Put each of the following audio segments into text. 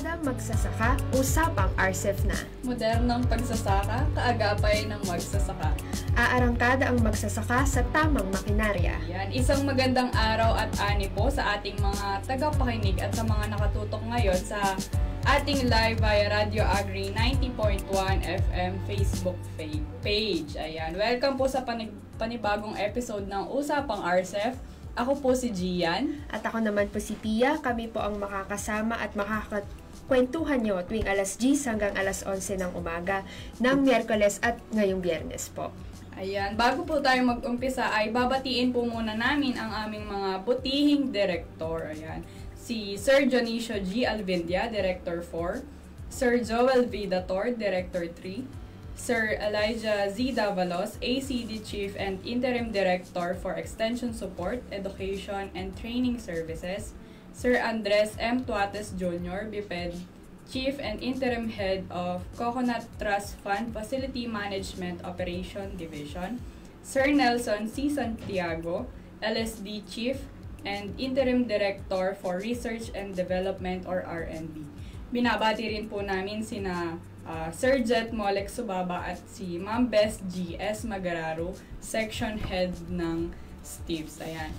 Arangkada Magsasaka, Usapang RCEF na. Modernong pagsasaka, kaagapay ng magsasaka. Aarangkada ang magsasaka sa tamang makinarya. Yan, isang magandang araw at ani po sa ating mga tagapakinig at sa mga nakatutok ngayon sa ating live via Radio Agri 90.1 FM Facebook page. Ayan, welcome po sa panibagong episode ng Usapang RCEF. Ako po si Gian. At ako naman po si Pia. Kami po ang makakasama at makakakwentuhan nyo tuwing alas 10 hanggang alas 11 ng umaga ng Miyerkules at ngayong Biyernes po. Ayan, bago po tayo mag-umpisa ay babatiin po muna namin ang aming mga butihing director. Ayan, si Sir Dionisio G. Alvindia, Director 4, Sir Joel V. Dator, Director 3, Sir Elijah Z. Davalos, ACD Chief and Interim Director for Extension Support, Education and Training Services, Sir Andres M. Tuates Jr., BPED, Chief and Interim Head of Coconut Trust Fund Facility Management Operation Division, Sir Nelson C. Santiago, LSD Chief and Interim Director for Research and Development or R&D. Binabati rin po namin sina Sir Jet Molek Subaba at si Ma'am Bess G.S. Magararo, Section Head ng STIPS. Ayan.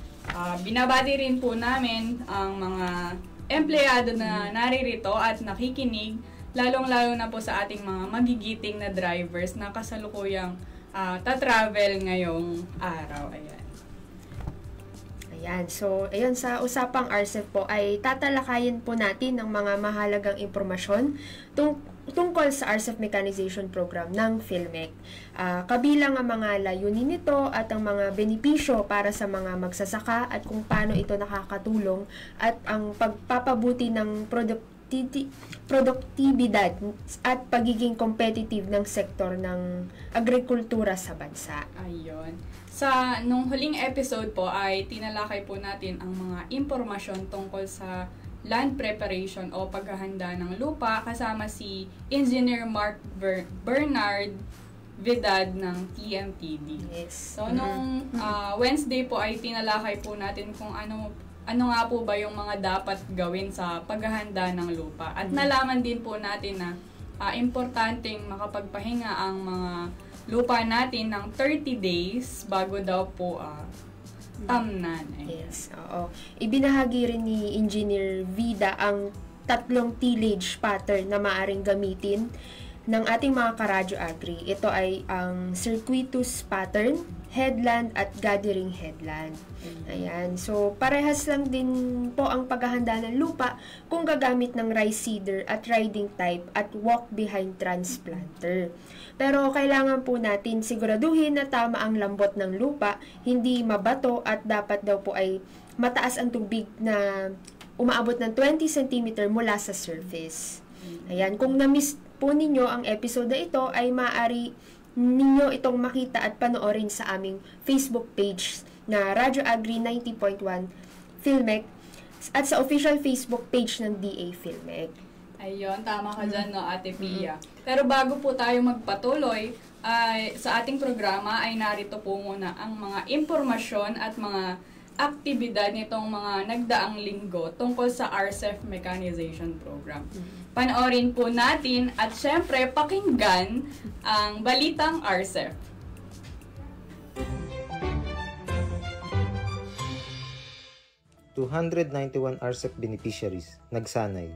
Binabati rin po namin ang mga empleyado na naririto at nakikinig, lalong-lalo na po sa ating mga magigiting na drivers na kasalukuyang ta-travel ngayong araw. Ayan. Ayan, so ayan, sa Usapang RCEF po ay tatalakayin po natin ng mga mahalagang impormasyon tungkol sa RCEF Mechanization Program ng PhilMec. Kabilang ang mga layunin nito at ang mga benepisyo para sa mga magsasaka at kung paano ito nakakatulong at ang pagpapabuti ng produktibidad at pagiging competitive ng sektor ng agrikultura sa bansa. Ayun. Nung huling episode po ay tinalakay po natin ang mga impormasyon tungkol sa land preparation o paghahanda ng lupa kasama si Engineer Mark Bernard Vidad ng TMTD. Yes. So, nung Wednesday po ay tinalakay po natin kung ano nga po ba yung mga dapat gawin sa paghahanda ng lupa. At nalaman din po natin na importanteng makapagpahinga ang mga lupa natin ng 30 days bago daw po tamnan. Yes, oo. Ibinahagi rin ni Engineer Vida ang 3 tillage pattern na maaring gamitin ng ating mga karadyo agri. Ito ay ang circuitous pattern, headland at gathering headland. Ayan. So, parehas lang din po ang paghahanda ng lupa kung gagamit ng rice seeder at riding type at walk-behind transplanter. Pero kailangan po natin siguraduhin na tama ang lambot ng lupa, hindi mabato at dapat daw po ay mataas ang tubig na umaabot ng 20 cm mula sa surface. Ayan. Kung na-miss po ninyo ang episode na ito ay maaari ninyo itong makita at panoorin sa aming Facebook page na Radio Agri 90.1 PhilMec at sa official Facebook page ng DA PhilMec. Ayun, tama ka dyan, no, Ate Pia. Pero bago po tayo magpatuloy, sa ating programa ay narito po muna ang mga impormasyon at mga aktibidad nitong mga nagdaang linggo tungkol sa RCEF Mechanization Program. Panoorin po natin at syempre pakinggan ang Balitang RCEF. ₱291 RCEF beneficiaries nagsanay.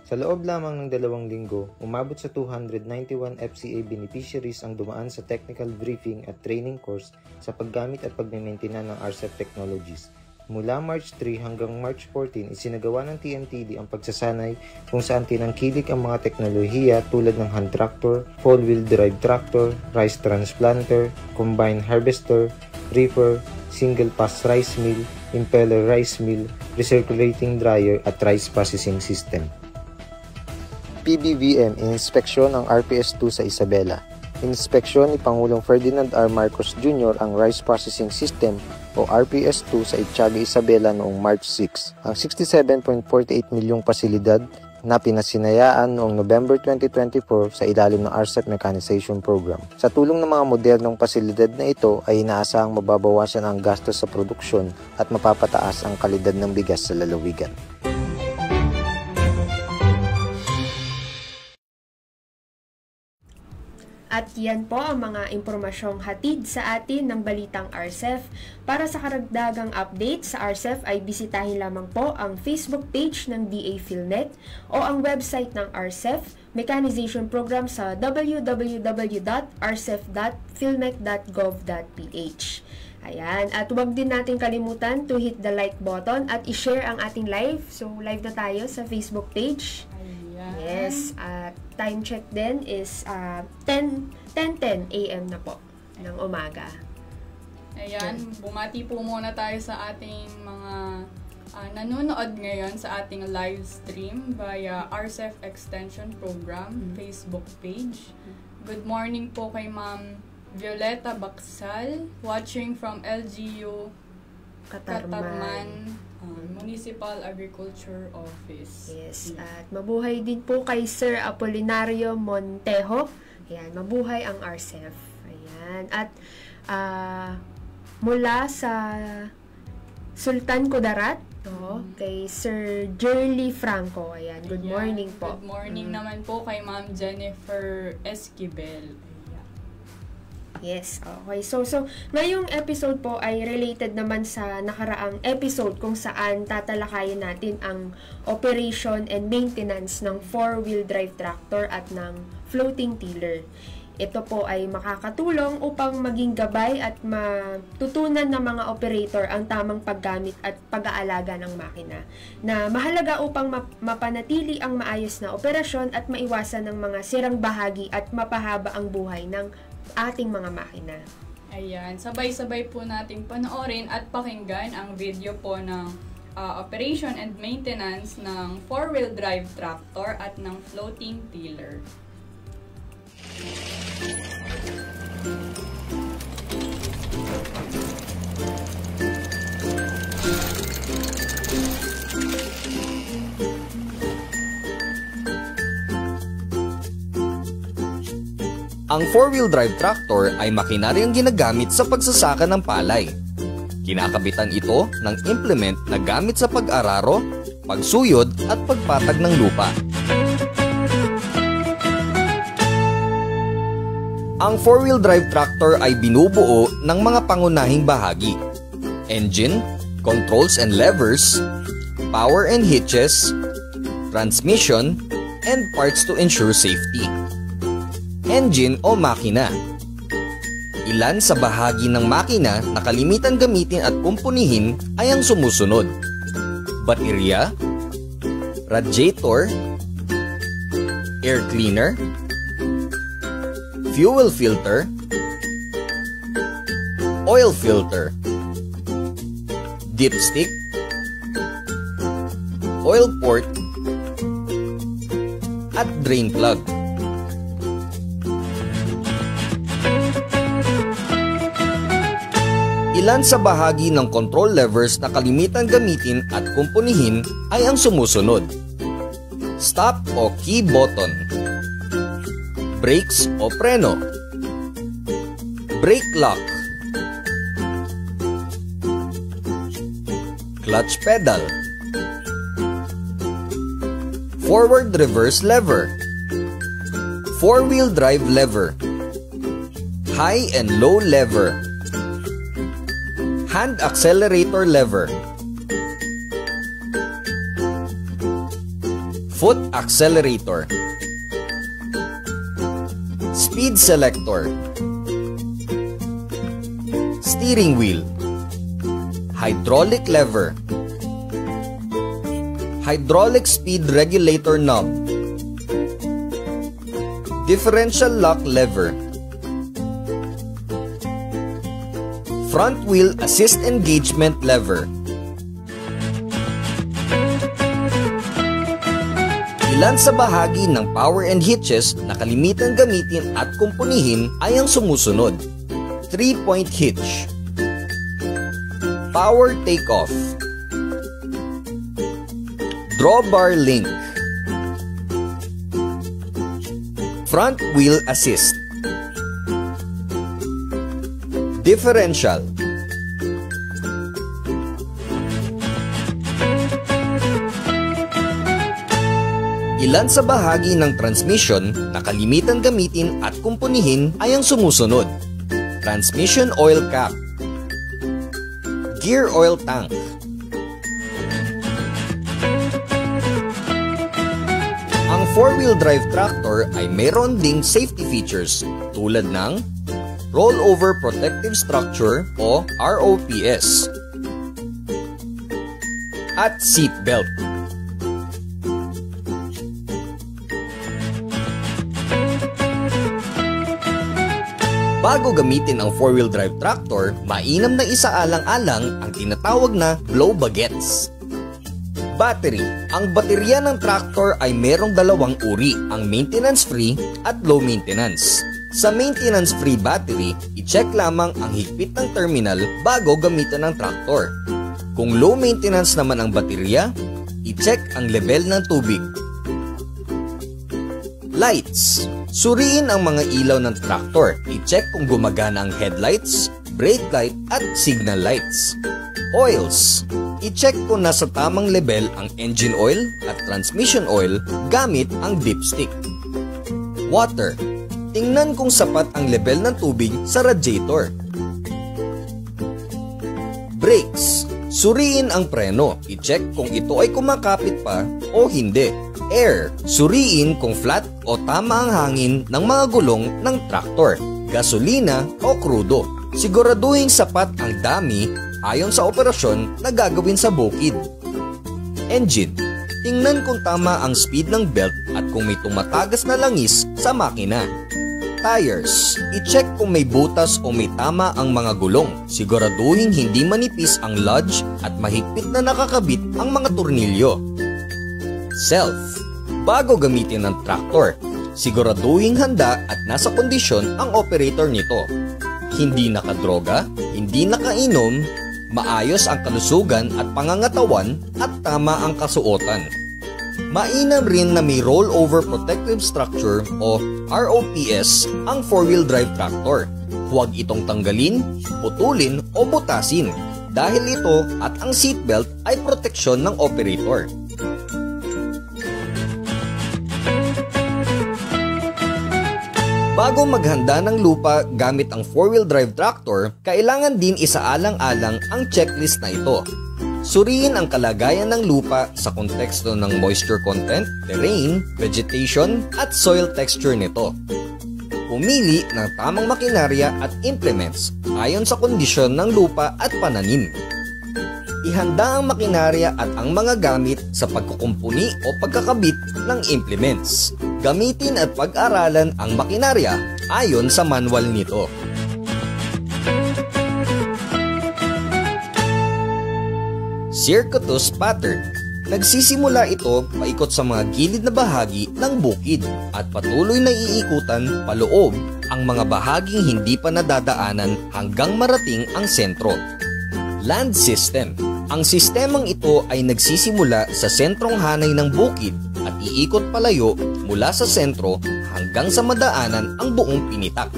Sa loob lamang ng 2 linggo, umabot sa 291 FCA beneficiaries ang dumaan sa technical briefing at training course sa paggamit at pagmemaintina ng RCEF technologies. Mula March 3 hanggang March 14, isinagawa ng TMTD ang pagsasanay kung saan tinangkilik ang mga teknolohiya tulad ng hand tractor, four-wheel drive tractor, rice transplanter, combine harvester, reaper, single-pass rice mill, impeller rice mill, recirculating dryer at rice processing system. PBVM, inspeksyon ang RPS-2 sa Isabela. Inspeksyon ni Pangulong Ferdinand R. Marcos Jr. ang Rice Processing System o RPS-2 sa Itiaga, Isabela noong March 6. Ang 67.48 milyong pasilidad na pinasinayaan noong November 2024 sa ilalim ng RCEF Mechanization Program. Sa tulong ng mga modernong pasilidad na ito ay inaasahang mababawasan ang gastos sa produksyon at mapapataas ang kalidad ng bigas sa lalawigan. At yan po ang mga impormasyong hatid sa atin ng Balitang RCEF. Para sa karagdagang update sa RCEF ay bisitahin lamang po ang Facebook page ng DA PhilNet o ang website ng RCEF Mechanization Program sa www.rcef.philmec.gov.ph. Ayan, at huwag din natin kalimutan to hit the like button at i-share ang ating live. So, live na tayo sa Facebook page. Yes, at time check din is 10:10 a.m. na po ng umaga. Ayan, bumati po muna tayo sa ating mga nanonood ngayon sa ating live stream via RCEF Extension Program Facebook page. Good morning po kay Ma'am Violeta Baksal, watching from LGU Katarman Municipal Agriculture Office. Yes, at mabuhay din po kay Sir Apolinario Montejo. Ayan, mabuhay ang RCEF. Ayan, at mula sa Sultan Kudarat, kay Sir Jerly Franco. Ayan, good morning po. Good morning naman po kay Ma'am Jennifer Esquivel. Yes, okay. So ngayong episode po ay related naman sa nakaraang episode kung saan tatalakayin natin ang operation and maintenance ng 4-wheel drive tractor at ng floating tiller. Ito po ay makakatulong upang maging gabay at matutunan ng mga operator ang tamang paggamit at pag-aalaga ng makina, na mahalaga upang mapanatili ang maayos na operasyon at maiwasan ng mga sirang bahagi at mapahaba ang buhay ng ating mga makina. Ayan, sabay-sabay po nating panoorin at pakinggan ang video po ng operation and maintenance ng 4-wheel drive tractor at ng floating tiller. Ang 4-wheel drive tractor ay makinaryang ginagamit sa pagsasaka ng palay. Kinakabitan ito ng implement na gamit sa pag-araro, pagsuyod at pagpatag ng lupa. Ang 4-wheel drive tractor ay binubuo ng mga pangunahing bahagi: engine, controls and levers, power and hitches, transmission, and parts to ensure safety. Engine o makina. Ilan sa bahagi ng makina na kalimitan gamitin at kumpunihin ay ang sumusunod: baterya, radiator, air cleaner, fuel filter, oil filter, dipstick, oil port, at drain plug. Ilan sa bahagi ng control levers na kalimitan gamitin at kumpunihin ay ang sumusunod: stop o key button, brakes o preno, brake lock, clutch pedal, forward reverse lever, 4-wheel drive lever, high and low lever, hand accelerator lever, foot accelerator, speed selector, steering wheel, hydraulic lever, hydraulic speed regulator knob, differential lock lever, front wheel assist engagement lever. Ilan sa bahagi ng power and hitches na kalimitan gamitin at kumpunihin ay ang sumusunod: 3-point hitch, power takeoff, drawbar link, front wheel assist, differential, Ilan sa bahagi ng transmission na kalimitan gamitin at kumpunihin ay ang sumusunod. Transmission oil cap, gear oil tank, ang 4-wheel drive tractor ay mayroon ding safety features tulad ng rollover protective structure o ROPS at seat belt. Bago gamitin ang 4-wheel drive tractor, mainam na isaalang-alang ang tinatawag na blow baguettes. Battery. Ang baterya ng tractor ay merong dalawang uri, ang maintenance-free at low maintenance. Sa maintenance-free battery, i-check lamang ang higpit ng terminal bago gamitin ang tractor. Kung low maintenance naman ang baterya, i-check ang level ng tubig. Lights. Suriin ang mga ilaw ng tractor. I-check kung gumagana ang headlights, brake light at signal lights. Oils. I-check kung nasa tamang level ang engine oil at transmission oil gamit ang dipstick. Water. Tingnan kung sapat ang level ng tubig sa radiator. Brakes. Suriin ang preno. I-check kung ito ay kumakapit pa o hindi. Air. Suriin kung flat o tama ang hangin ng mga gulong ng traktor, gasolina o krudo. Siguraduhin sapat ang dami ayon sa operasyon na gagawin sa bukid. Engine. Tingnan kung tama ang speed ng belt at kung may tumatagas na langis sa makina. Tires. I-check kung may butas o may tama ang mga gulong. Siguraduhin hindi manipis ang lodge at mahigpit na nakakabit ang mga tornilyo. Self. Bago gamitin ng traktor, siguraduhin handa at nasa kondisyon ang operator nito. Hindi nakadroga, hindi nakainom, maayos ang kalusugan at pangangatawan at tama ang kasuotan. Mainam rin na may rollover protective structure o ROPS ang 4-wheel drive tractor. Huwag itong tanggalin, putulin o butasin dahil ito at ang seatbelt ay proteksyon ng operator. Bago maghanda ng lupa gamit ang 4-wheel drive tractor, kailangan din isaalang-alang ang checklist na ito. Suriin ang kalagayan ng lupa sa konteksto ng moisture content, terrain, vegetation at soil texture nito. Pumili ng tamang makinarya at implements ayon sa kondisyon ng lupa at pananim. Ihanda ang makinarya at ang mga gamit sa pagkukumpuni o pagkakabit ng implements. Gamitin at pag-aralan ang makinarya ayon sa manual nito. Circuitous pattern. Nagsisimula ito paikot sa mga gilid na bahagi ng bukid at patuloy na iikutan paloob ang mga bahaging hindi pa nadadaanan hanggang marating ang sentro. Land system. Ang sistemang ito ay nagsisimula sa sentrong hanay ng bukid at iikot palayo mula sa sentro hanggang sa madaanan ang buong pinitak.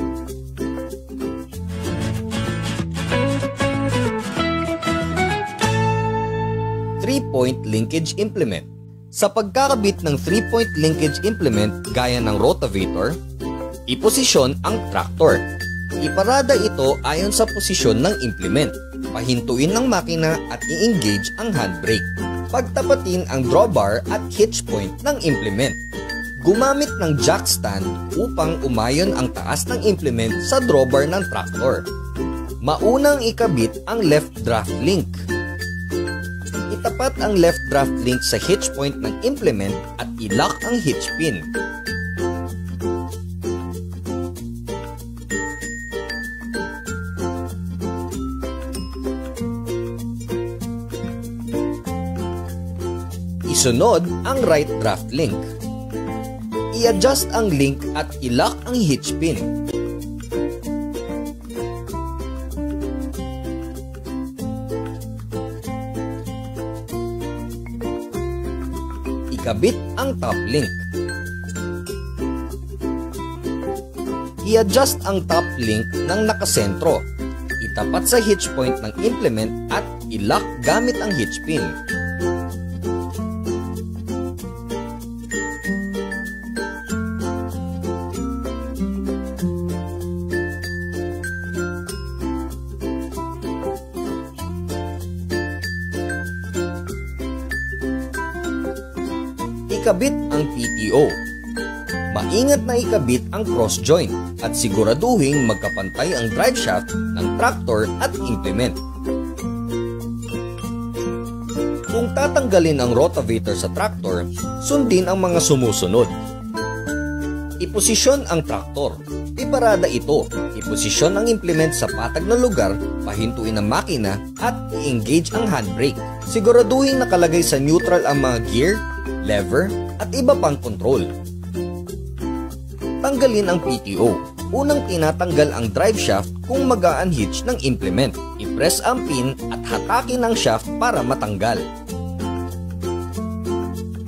Three-point linkage implement. Sa pagkakabit ng 3-point linkage implement gaya ng rotavator, iposisyon ang traktor. Iparada ito ayon sa posisyon ng implement. Pahintuin ng makina at i-engage ang handbrake. Pagtapatin ang drawbar at hitch point ng implement. Gumamit ng jack stand upang umayon ang taas ng implement sa drawbar ng traktor. Maunang ikabit ang left draft link. Itapat ang left draft link sa hitch point ng implement at i-lock ang hitch pin. Isunod ang right draft link. I-adjust ang link at i-lock ang hitch pin. Ikabit ang top link. I-adjust ang top link ng nakasentro. Itapat sa hitch point ng implement at i-lock gamit ang hitch pin. Ikabit ang PTO. Maingat na ikabit ang cross joint at siguraduhin magkapantay ang drive shaft ng traktor at implement. Kung tatanggalin ang rotavator sa traktor, sundin ang mga sumusunod. Iposisyon ang traktor. Iparada ito. Iposisyon ang implement sa patag na lugar, pahintuin ang makina at i-engage ang handbrake. Siguraduhin nakalagay sa neutral ang mga gear, lever at iba pang control. Tanggalin ang PTO. Unang tinatanggal ang drive shaft kung mag-a-unhitch ng implement. I-press ang pin at hatakin ang shaft para matanggal.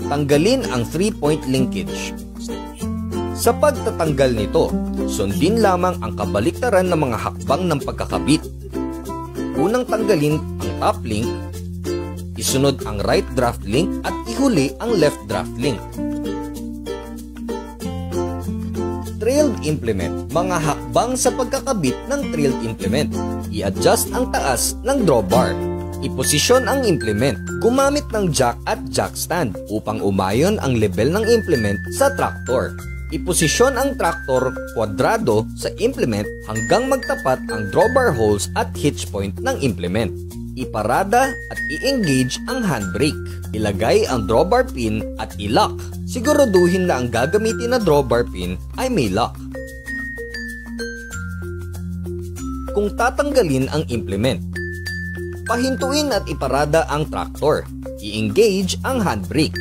Tanggalin ang 3-point linkage. Sa pagtatanggal nito, sundin lamang ang kabaliktaran ng mga hakbang ng pagkakabit. Unang tanggalin ang top link, isunod ang right draft link at ihuli ang left draft link. Trailed implement, mga hakbang sa pagkakabit ng trailed implement. I-adjust ang taas ng drawbar. Iposisyon ang implement. Gumamit ng jack at jack stand upang umayon ang level ng implement sa traktor. Iposisyon ang traktor kwadrado sa implement hanggang magtapat ang drawbar holes at hitch point ng implement. Iparada at i-engage ang handbrake. Ilagay ang drawbar pin at i-lock. Siguraduhin na ang gagamitin na drawbar pin ay may lock. Kung tatanggalin ang implement, pahintuin at iparada ang traktor. I-engage ang handbrake.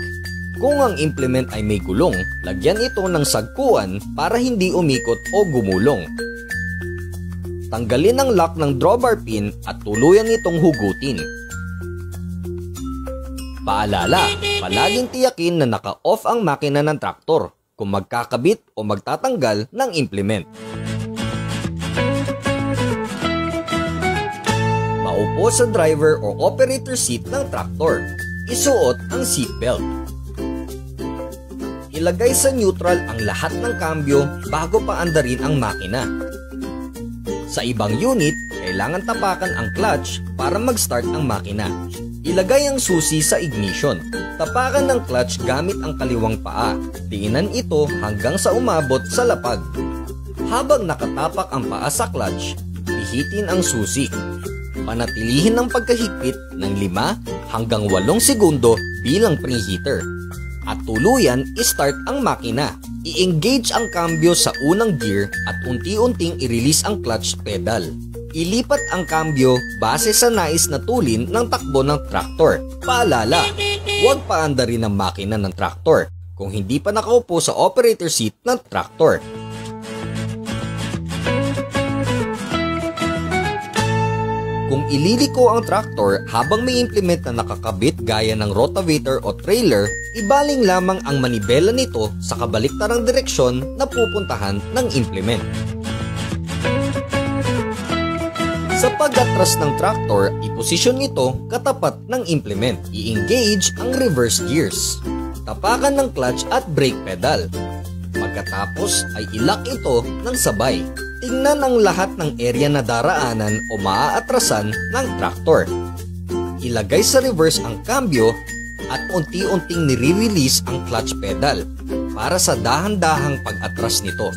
Kung ang implement ay may gulong, lagyan ito ng sagkuan para hindi umikot o gumulong. Tanggalin ang lock ng drawbar pin at tuluyan itong hugutin. Paalala, palaging tiyakin na naka-off ang makina ng traktor kung magkakabit o magtatanggal ng implement. Maupo sa driver o operator seat ng traktor. Isuot ang seatbelt. Ilagay sa neutral ang lahat ng kambyo bago pa andarin ang makina. Sa ibang unit, kailangan tapakan ang clutch para mag-start ang makina. Ilagay ang susi sa ignition. Tapakan ng clutch gamit ang kaliwang paa. Diinan ito hanggang sa umabot sa lapag. Habang nakatapak ang paa sa clutch, pihitin ang susi. Panatilihin ang pagkahigpit ng 5 hanggang 8 segundo bilang preheater. At tuluyan, i-start ang makina. I-engage ang kambyo sa unang gear at unti-unting i-release ang clutch pedal. Ilipat ang kambyo base sa nais na tulin ng takbo ng traktor. Paalala, huwag paandarin ang makina ng traktor kung hindi pa nakaupo sa operator seat ng traktor. Kung ililiko ang traktor habang may implement na nakakabit gaya ng rotavator o trailer, ibaling lamang ang manibela nito sa kabaliktarang direksyon na pupuntahan ng implement. Sa pag-atras ng traktor, iposisyon ito katapat ng implement. I-engage ang reverse gears. Tapakan ng clutch at brake pedal. Pagkatapos ay i-lock ito ng sabay. Tingnan ang lahat ng area na daraanan o maaatrasan ng traktor. Ilagay sa reverse ang kambyo at unti-unting nire-release ang clutch pedal para sa dahan-dahang pag-atras nito.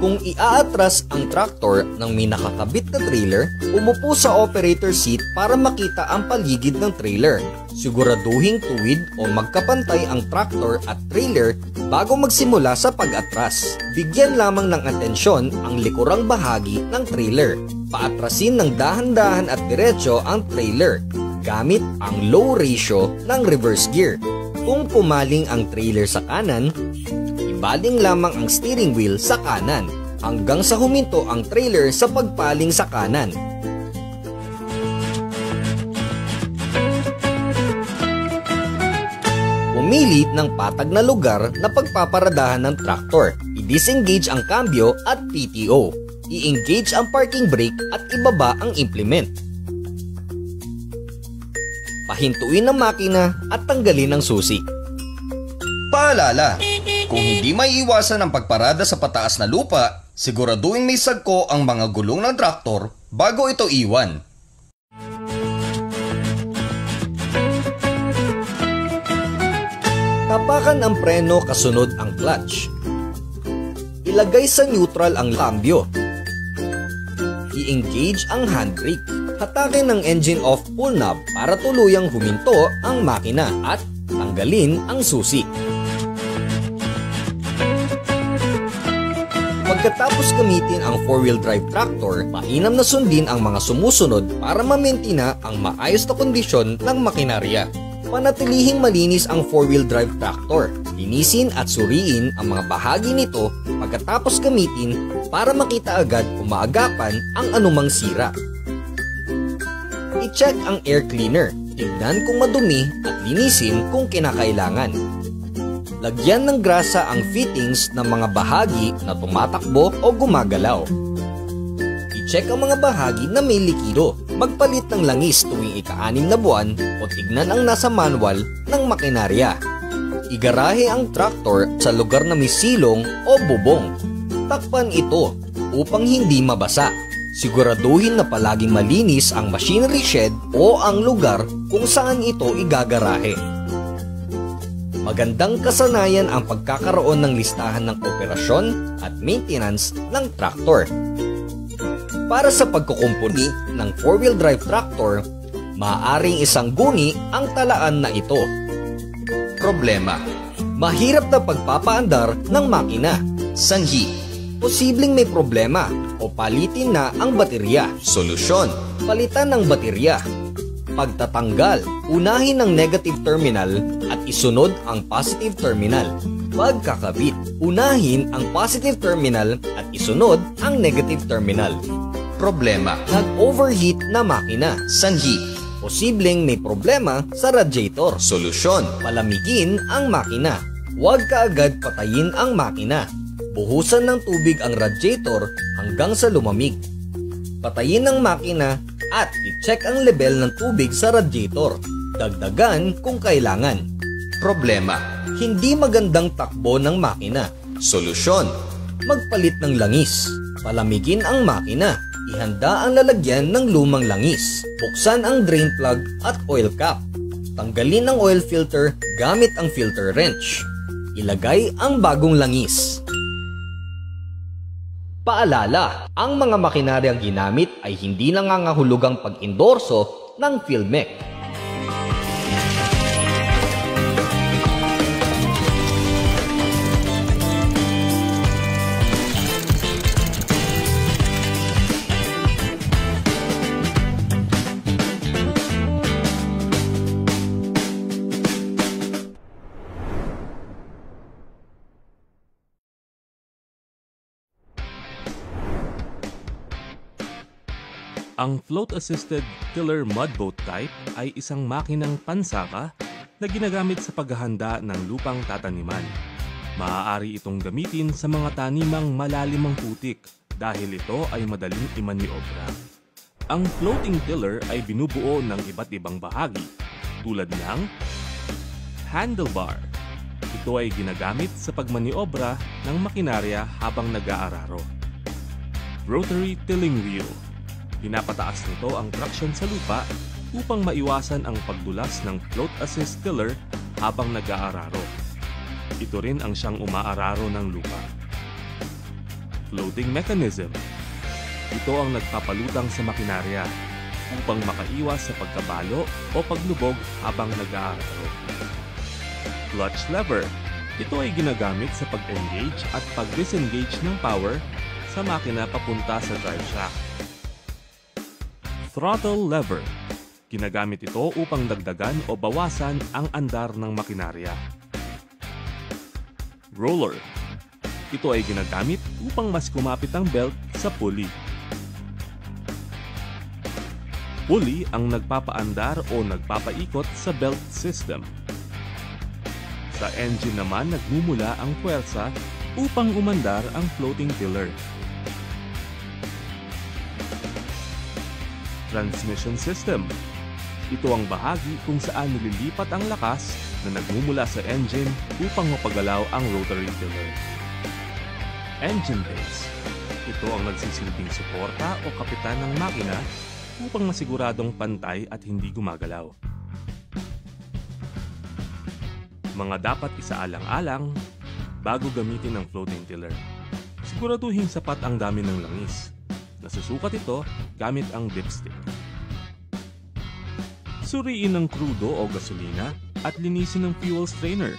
Kung iaatras ang traktor ng may nakakabit na trailer, umupo sa operator seat para makita ang paligid ng trailer. Siguraduhing tuwid o magkapantay ang traktor at trailer bago magsimula sa pag-atras. Bigyan lamang ng atensyon ang likurang bahagi ng trailer. Paatrasin ng dahan-dahan at diretso ang trailer gamit ang low ratio ng reverse gear. Kung pumaling ang trailer sa kanan, ibaling lamang ang steering wheel sa kanan hanggang sa huminto ang trailer sa pagpaling sa kanan. Pumili ng patag na lugar na pagpaparadahan ng traktor. I-disengage ang kambyo at PTO. I-engage ang parking brake at ibaba ang implement. Pahintuin ang makina at tanggalin ang susi. Paalala, kung hindi maiiwasan ang pagparada sa pataas na lupa, siguraduhin may sagko ang mga gulong ng traktor bago ito iwan. Tapakan ang preno kasunod ang clutch. Ilagay sa neutral ang cambio. I-engage ang handbrake. Hatakin ang engine off pull knob para tuluyang huminto ang makina at tanggalin ang susi. Pagkatapos gamitin ang 4-wheel drive tractor, mainam na sundin ang mga sumusunod para ma-maintain ang maayos na kondisyon ng makinarya. Panatilihing malinis ang 4-wheel drive tractor. Linisin at suriin ang mga bahagi nito pagkatapos gamitin para makita agad kung maagapan ang anumang sira. I-check ang air cleaner. Tignan kung madumi at linisin kung kinakailangan. Lagyan ng grasa ang fittings ng mga bahagi na tumatakbo o gumagalaw. I-check ang mga bahagi na may likido. Magpalit ng langis tuwing ika-6 na buwan o tignan ang nasa manual ng makinarya. Igarahe ang traktor sa lugar na may silong o bubong. Takpan ito upang hindi mabasa. Siguraduhin na palaging malinis ang machinery shed o ang lugar kung saan ito igagarahe. Magandang kasanayan ang pagkakaroon ng listahan ng operasyon at maintenance ng traktor. Para sa pagkukumpuni ng 4-wheel drive tractor, maaaring isang guni ang talaan na ito. Problema. Mahirap na pagpapaandar ng makina. Sanhi. Posibleng may problema o palitin na ang baterya. Solusyon. Palitan ng baterya. Pagtatanggal, unahin ang negative terminal at isunod ang positive terminal. Pagkakabit, unahin ang positive terminal at isunod ang negative terminal. Problema. Nag-overheat na makina. Sanhi. Posibleng may problema sa radiator. Solusyon. Palamigin ang makina. Huwag kaagad patayin ang makina. Buhusan ng tubig ang radiator hanggang sa lumamig. Patayin ang makina at i-check ang level ng tubig sa radiator. Dagdagan kung kailangan. Problema. Hindi magandang takbo ng makina. Solusyon. Magpalit ng langis. Palamigin ang makina. Ihanda ang lalagyan ng lumang langis. Buksan ang drain plug at oil cap. Tanggalin ang oil filter gamit ang filter wrench. Ilagay ang bagong langis. Paalala, ang mga makinaryang ginamit ay hindi nangangahulugang pag-endorso ng PhilMech. Ang float-assisted tiller mudboat type ay isang makinang pansaka na ginagamit sa paghahanda ng lupang tataniman. Maaari itong gamitin sa mga tanimang malalimang putik dahil ito ay madaling imaniobra. Ang floating tiller ay binubuo ng iba't ibang bahagi tulad ng handlebar. Ito ay ginagamit sa pagmaniobra ng makinarya habang nag-aararo. Rotary tilling wheel. Pinapataas nito ang traction sa lupa upang maiwasan ang pagdulas ng float assist tiller habang nag-aararo. Ito rin ang siyang umaararo ng lupa. Floating mechanism. Ito ang nagpapalutang sa makinarya upang makaiwas sa pagkabalo o paglubog habang nag-aararo. Clutch lever. Ito ay ginagamit sa pag-engage at pag-disengage ng power sa makina papunta sa drive shaft. Throttle lever. Ginagamit ito upang dagdagan o bawasan ang andar ng makinarya. Roller. Ito ay ginagamit upang mas kumapit ang belt sa pulley. Pulley ang nagpapaandar o nagpapaikot sa belt system. Sa engine naman nagmumula ang puwersa upang umandar ang floating tiller. Transmission system. Ito ang bahagi kung saan nililipat ang lakas na nagmumula sa engine upang mapagalaw ang rotary tiller. Engine base. Ito ang nagsisilbing suporta o kapitan ng makina upang masiguradong pantay at hindi gumagalaw. Mga dapat isaalang-alang bago gamitin ang floating tiller. Siguraduhin sapat ang dami ng langis. Nasusukat ito gamit ang dipstick. Suriin ang krudo o gasolina at linisin ang fuel strainer.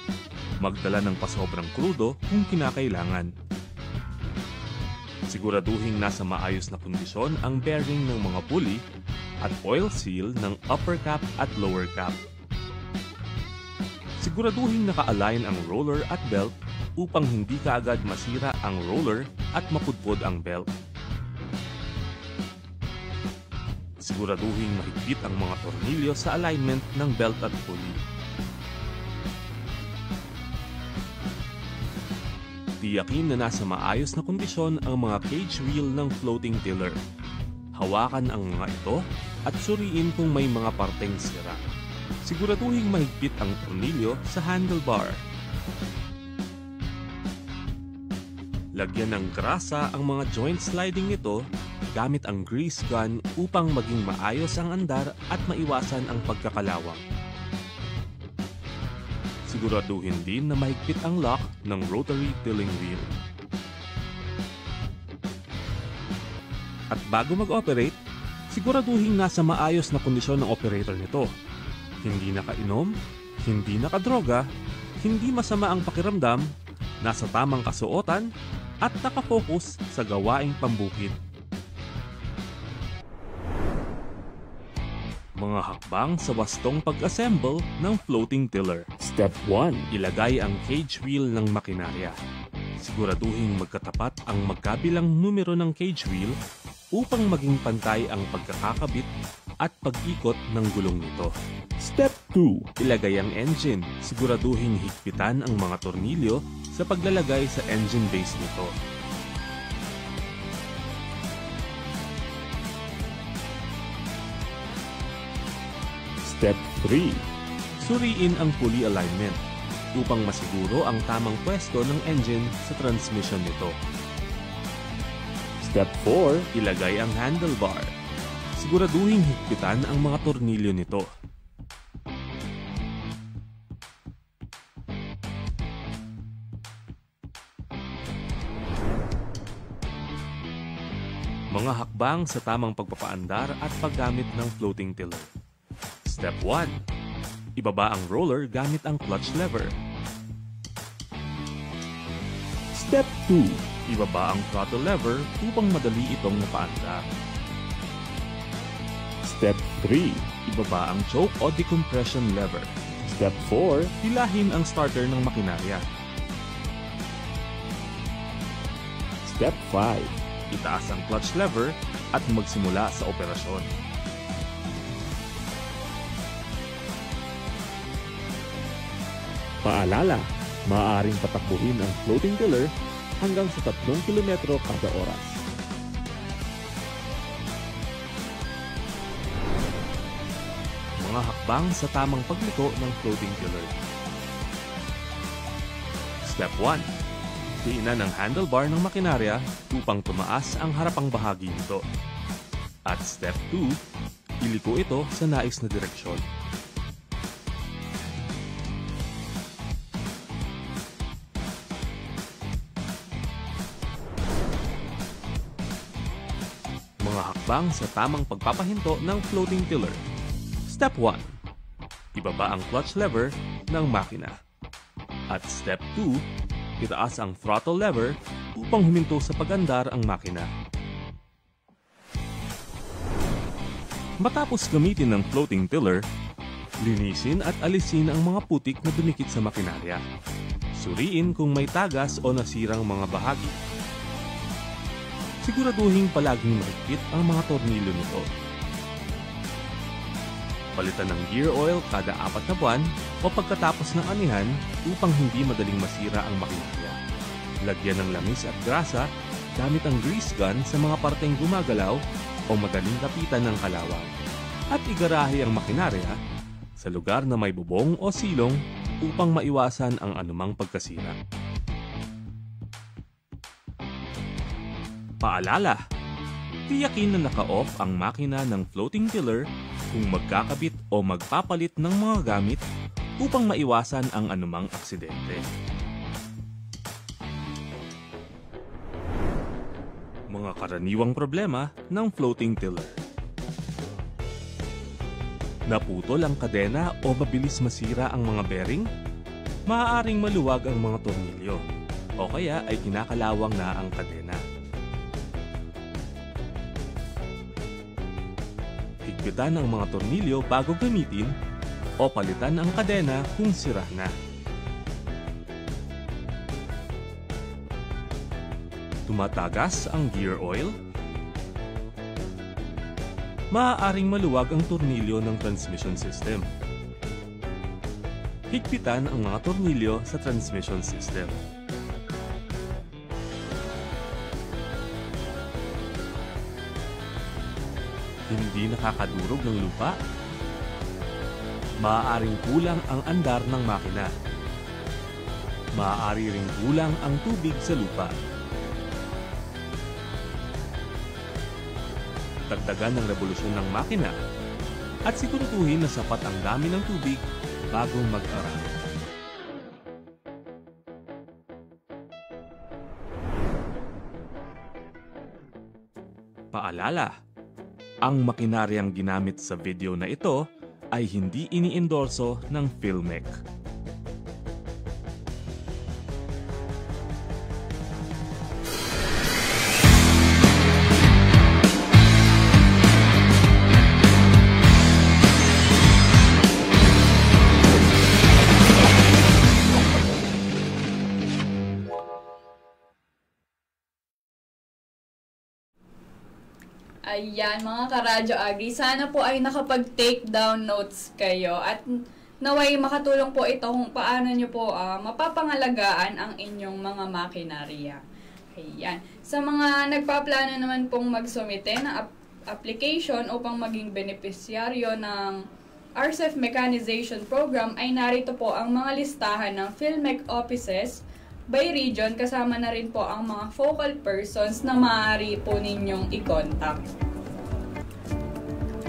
Magdala ng pasobrang krudo kung kinakailangan. Siguraduhin nasa maayos na kondisyon ang bearing ng mga pulley at oil seal ng upper cap at lower cap. Siguraduhin naka-align ang roller at belt upang hindi kaagad masira ang roller at mapudpod ang belt. Siguraduhin mahigpit ang mga tornilyo sa alignment ng belt at pulley. Tiyakin na nasa maayos na kondisyon ang mga cage wheel ng floating tiller. Hawakan ang mga ito at suriin kung may mga parteng sira. Siguraduhin mahigpit ang tornilyo sa handlebar. Lagyan ng grasa ang mga joint sliding nito gamit ang grease gun upang maging maayos ang andar at maiwasan ang pagkakalawang. Siguraduhin din na mahigpit ang lock ng rotary tilling wheel. At bago mag-operate, siguraduhin nasa maayos na kondisyon ng operator nito. Hindi nakainom, hindi nakadroga, hindi masama ang pakiramdam, nasa tamang kasuotan, at nakafocus sa gawaing pambukid. Mga hakbang sa wastong pag-assemble ng floating tiller. Step 1. Ilagay ang cage wheel ng makinarya. Siguraduhin magkatapat ang magkabilang numero ng cage wheel upang maging pantay ang pagkakakabit at pag-ikot ng gulong nito. Step 2. Ilagay ang engine. Siguraduhin higpitan ang mga tornilyo sa paglalagay sa engine base nito. Step 3. Suriin ang pulley alignment upang masiguro ang tamang pwesto ng engine sa transmission nito. Step 4. Ilagay ang handlebar. Siguraduhin higpitan ang mga tornilyo nito. Mga hakbang sa tamang pagpapaandar at paggamit ng floating tiller. Step 1. Ibaba ang roller gamit ang clutch lever. Step 2. Ibaba ang throttle lever upang madali itong mapaandar. Step 3. Ibaba ang choke o decompression lever. Step 4. Hilahin ang starter ng makinarya. Step 5. Itaas ang clutch lever at magsimula sa operasyon. Paalala, maaaring patakbuhin ang floating tiller hanggang sa 3 kilometro kada oras. Mga hakbang sa tamang pagliko ng floating tiller. Step 1. Diinan ang handlebar ng makinarya upang tumaas ang harapang bahagi nito. At Step 2. Iliko ito sa nais na direksyon. Mga hakbang sa tamang pagpapahinto ng floating tiller. Step 1. Ibaba ang clutch lever ng makina. At Step 2. Itaas ang throttle lever upang huminto sa pag-andar ang makina. Matapos gamitin ng floating tiller, linisin at alisin ang mga putik na dumikit sa makinarya. Suriin kung may tagas o nasirang mga bahagi. Siguraduhin palaging mahigpit ang mga tornilyo nito. Palitan ng gear oil kada 4 na buwan o pagkatapos ng anihan upang hindi madaling masira ang makinarya. Lagyan ng langis at grasa gamit ang grease gun sa mga parteng gumagalaw o madaling kapitan ng kalawang. At igarahe ang makinarya sa lugar na may bubong o silong upang maiwasan ang anumang pagkasira. Paalala, tiyakin na naka-off ang makina ng floating tiller kung magkakabit o magpapalit ng mga gamit upang maiwasan ang anumang aksidente. Mga karaniwang problema ng floating tiller. Naputol ang kadena o mabilis masira ang mga bearing? Maaaring maluwag ang mga tornilyo o kaya ay kinakalawang na ang kadena. Higpitan ang mga tornilyo bago gamitin o palitan ang kadena kung sira na. Tumatagas ang gear oil? Maaaring maluwag ang tornilyo ng transmission system. Higpitan ang mga tornilyo sa transmission system. Hindi nakakadurog ng lupa? Maaaring kulang ang andar ng makina. Maaari ring kulang ang tubig sa lupa. Dagdagan ng revolusyon ng makina at siguraduhin na sapat ang dami ng tubig bago mag-aral. Paalala, ang makinaryang ginamit sa video na ito ay hindi iniendorso ng Filmec. Ayan, mga karadyo agri, sana po ay nakapag-take down notes kayo at naway makatulong po ito kung paano nyo po mapapangalagaan ang inyong mga makinarya. Ayan. Sa mga nagpaplano naman pong magsumite ng application upang maging benepisyaryo ng RCEF Mechanization Program ay narito po ang mga listahan ng Filmec offices by region, kasama na rin po ang mga focal persons na maaari po ninyong i-contact.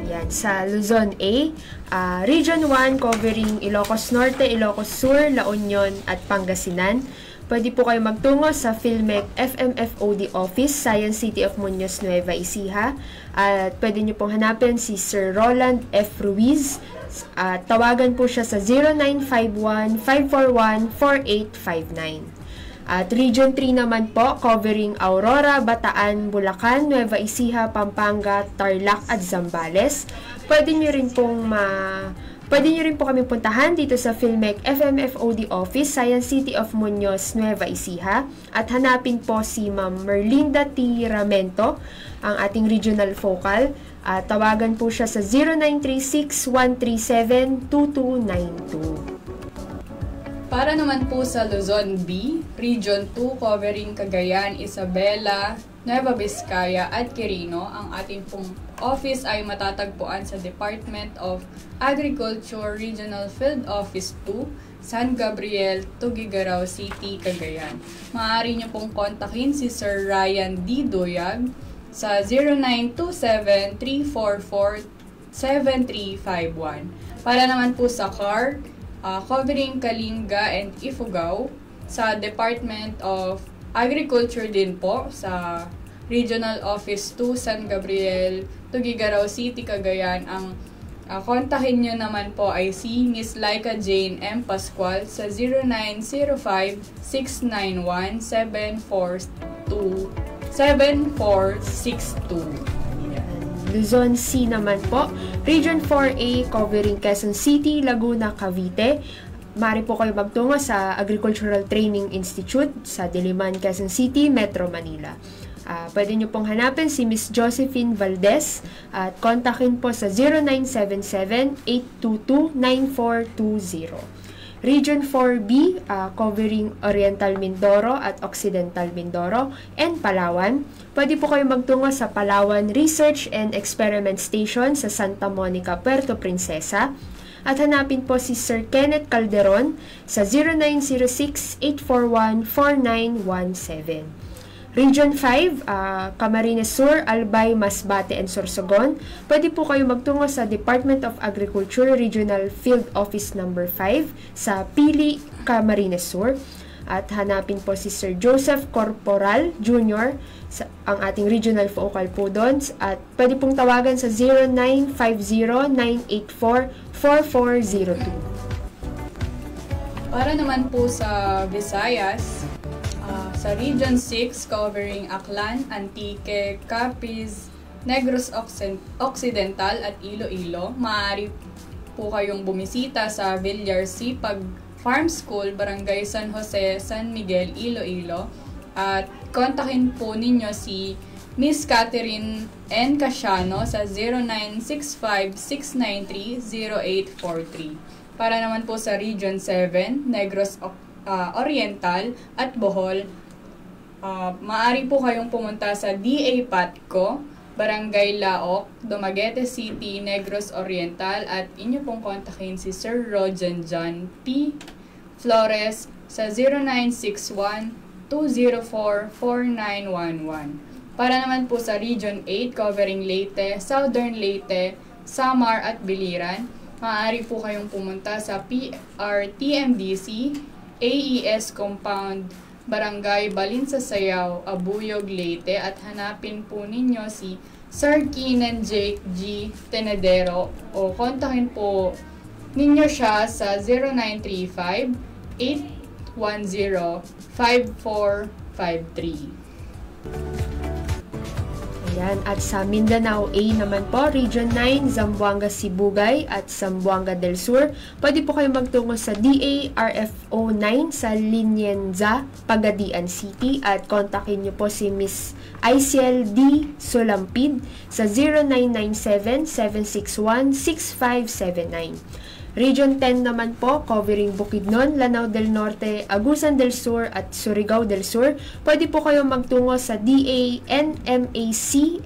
Yan, sa Luzon A, Region 1 covering Ilocos Norte, Ilocos Sur, La Union at Pangasinan. Pwede po kayo magtungo sa Filmec FMFOD Office, Science City of Muñoz, Nueva Ecija. At pwede nyo pong hanapin si Sir Roland F. Ruiz. Tawagan po siya sa 0951-541-4859. At Region 3 naman po, covering Aurora, Bataan, Bulacan, Nueva Ecija, Pampanga, Tarlac at Zambales. Pwede nyo rin po kami puntahan dito sa Filmec FMFOD Office, Science City of Muñoz, Nueva Ecija. At hanapin po si Ma'am Merlinda T. Ramento, ang ating regional focal. Tawagan po siya sa 0936-137-2292. Para naman po sa Luzon B, Region 2 covering Cagayan, Isabela, Nueva Vizcaya at Quirino, ang ating pong office ay matatagpuan sa Department of Agriculture Regional Field Office 2, San Gabriel, Tuguegarao City, Cagayan. Maaari niyo pong kontakin si Sir Ryan D. Duyag sa 0927-344-7351. Para naman po sa CAR, covering Kalinga and Ifugao, sa Department of Agriculture din po, sa Regional Office 2, San Gabriel, Tuguegarao City, Cagayan. Ang kontakin nyo naman po ay si Miss Laika Jane M. Pascual sa 0905-691-7462. Luzon C naman po, Region 4A covering Quezon City, Laguna, Cavite. Maaari po kayo magtungo sa Agricultural Training Institute sa Diliman, Quezon City, Metro Manila. Pwede nyo pong hanapin si Miss Josephine Valdez at kontakin po sa 0977-822-9420. Region 4B, covering Oriental Mindoro at Occidental Mindoro and Palawan. Pwede po kayo magtungo sa Palawan Research and Experiment Station sa Santa Monica, Puerto Princesa. At hanapin po si Sir Kenneth Calderon sa 0906-841-4917. Region 5, Camarines Sur, Albay, Masbate, and Sorsogon. Pwede po kayo magtungo sa Department of Agriculture Regional Field Office number 5 sa Pili, Camarines Sur. At hanapin po si Sir Joseph Corporal Jr., ang ating regional focal po doon. At pwede pong tawagan sa 0950-984-4402. Para naman po sa Visayas, sa Region 6 covering Aklan, Antique, Capiz, Negros Occidental at Iloilo, maaari po kayong bumisita sa Villar Sipag Farm School, Barangay San Jose, San Miguel, Iloilo, at kontakin po ninyo si Miss Catherine N. Casiano sa 0965-693-0843. Para naman po sa Region 7, Negros Oriental at Bohol, maaari po kayong pumunta sa DA Patco, Barangay Laok, Dumaguete City, Negros Oriental, at inyo pong kontakin si Sir Rojan John P. Flores sa 0961-204-4911. Para naman po sa Region 8 covering Leyte, Southern Leyte, Samar at Biliran, maaari po kayong pumunta sa PRTMDC, AES Compound, Barangay Balinsasayaw, Abuyog, Leyte, at hanapin po ninyo si Sir Keenan Jake G. Tenedero o kontakin po ninyo siya sa 0935-810-5453. Ayan. At sa Mindanao A naman po, Region 9, Zamboanga Sibugay at Zamboanga del Sur. Pwede po kayo magtungo sa DARFO 9 sa Linienza, Pagadian City, at kontakin nyo po si Miss Aisiel D. Sulampid sa 0997-761-6579. Region 10 naman po, covering Bukidnon, Lanao del Norte, Agusan del Sur at Surigao del Sur. Pwede po kayo magtungo sa DANMAC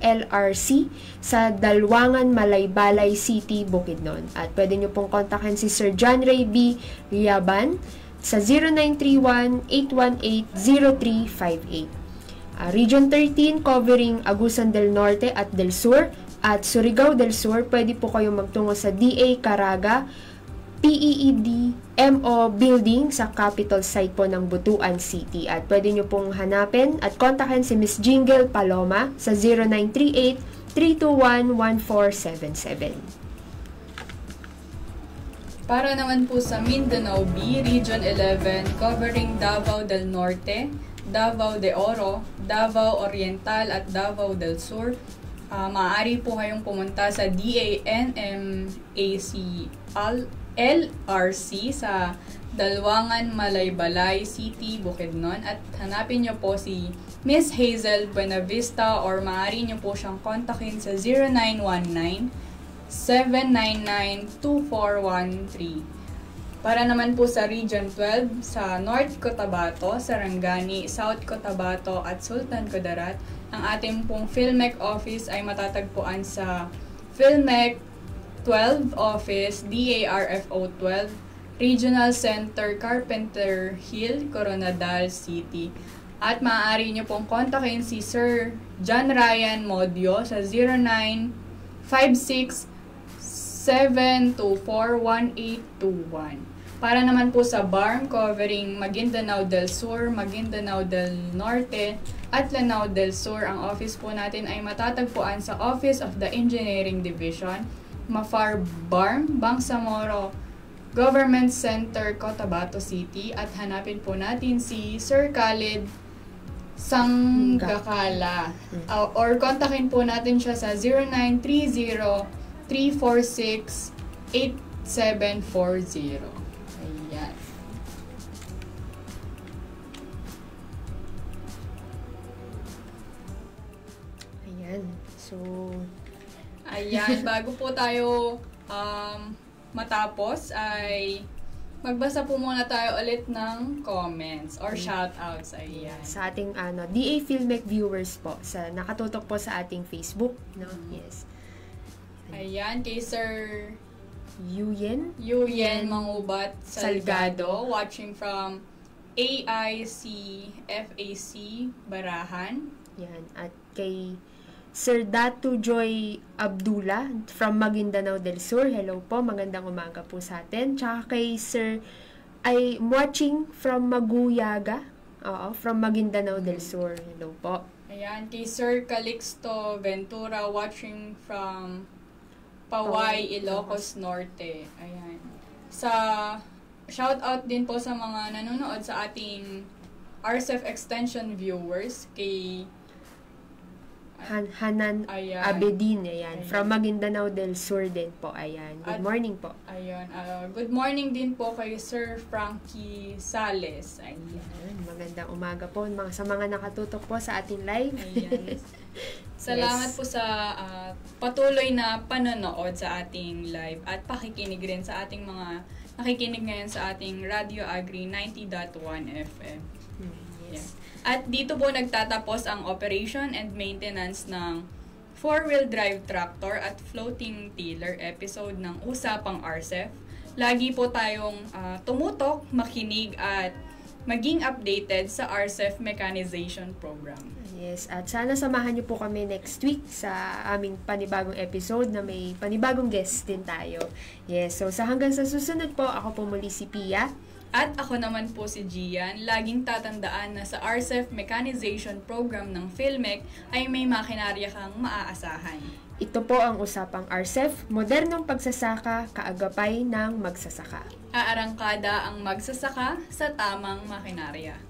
LRC sa Dalwangan, Malaybalay City, Bukidnon. At pwede nyo pong kontakin si Sir John Ray B. Riaban sa 0931-818-0358. Region 13, covering Agusan del Norte at del Sur at Surigao del Sur. Pwede po kayo magtungo sa DA Caraga, PEED MO Building sa capital site po ng Butuan City. At pwede nyo pong hanapin at kontakin si Miss Jingle Paloma sa 0938-321-1477. Para naman po sa Mindanao B, Region 11, covering Davao del Norte, Davao de Oro, Davao Oriental at Davao del Sur, maaari po kayong pumunta sa DANMAC LRC sa Dalwangan, Malaybalay City, Bukidnon, at hanapin nyo po si Miss Hazel Buenavista or maaari nyo po siyang kontakin sa 0919-799-2413. Para naman po sa Region 12, sa North Cotabato, Sarangani, South Cotabato at Sultan Kudarat, ang ating pong PhilMec office ay matatagpuan sa PhilMec 12 Office, DARFO 12, Regional Center, Carpenter Hill, Coronadal City. At maaari nyo pong kontakin si Sir John Ryan Modio sa 0956-724-1821. Para naman po sa BARM covering Maguindanao del Sur, Maguindanao del Norte, at Lanao del Sur, ang office po natin ay matatagpuan sa Office of the Engineering Division, Mafar BARM, Bangsamoro Government Center, Cotabato City, at hanapin po natin si Sir Khalid Sanggakala or kontakin po natin siya sa 0930-346-8740. Ayan. Ayan. So, ayan, bago po tayo matapos ay magbasa po muna tayo ulit ng comments or shoutouts. Ayan. Sa ating DA PhilMec viewers po, sa nakatutok po sa ating Facebook, no? Yes. Ayan, kay Sir Yuyen Mangubat Salgado, watching from AICFAC Barahan. Yan. At kay Sir Datu Joy Abdullah from Maguindanao del Sur. Hello po, magandang umaga po sa atin. Tsaka kay Sir ay watching from Maguyaga. Oo, from Maguindanao del Sur. Hello po. Ayan, kay Sir Calixto Ventura watching from Paway, Ilocos Norte. Ayan. Shout out din po sa mga nanonood sa ating RCEF Extension viewers kay Hanan Ayan. Abedin, ayan. Ayan. From Maguindanao del Sur din po, ayan. Good morning po. Ayun. Good morning din po kay Sir Frankie Sales. Ayan. Ayan, magandang umaga po sa mga nakatutok po sa ating live. Ayan. Salamat po sa patuloy na panonood sa ating live at pakikinig rin sa ating mga nakikinig ngayon sa ating Radio Agri 90.1 FM. Yes. At dito po nagtatapos ang operation and maintenance ng 4-wheel drive tractor at floating tiller episode ng Usapang RCEF. Lagi po tayong tumutok, makinig at maging updated sa RCEF Mechanization Program. Yes, at sana samahan niyo po kami next week sa aming panibagong episode na may panibagong guest din tayo. Yes, so hanggang sa susunod po, ako po muli si Pia. At ako naman po si Gian. Laging tatandaan na sa RCEF Mechanization Program ng PhilMec ay may makinarya kang maaasahan. Ito po ang Usapang RCEF, modernong pagsasaka, kaagapay ng magsasaka. Aarangkada ang magsasaka sa tamang makinarya.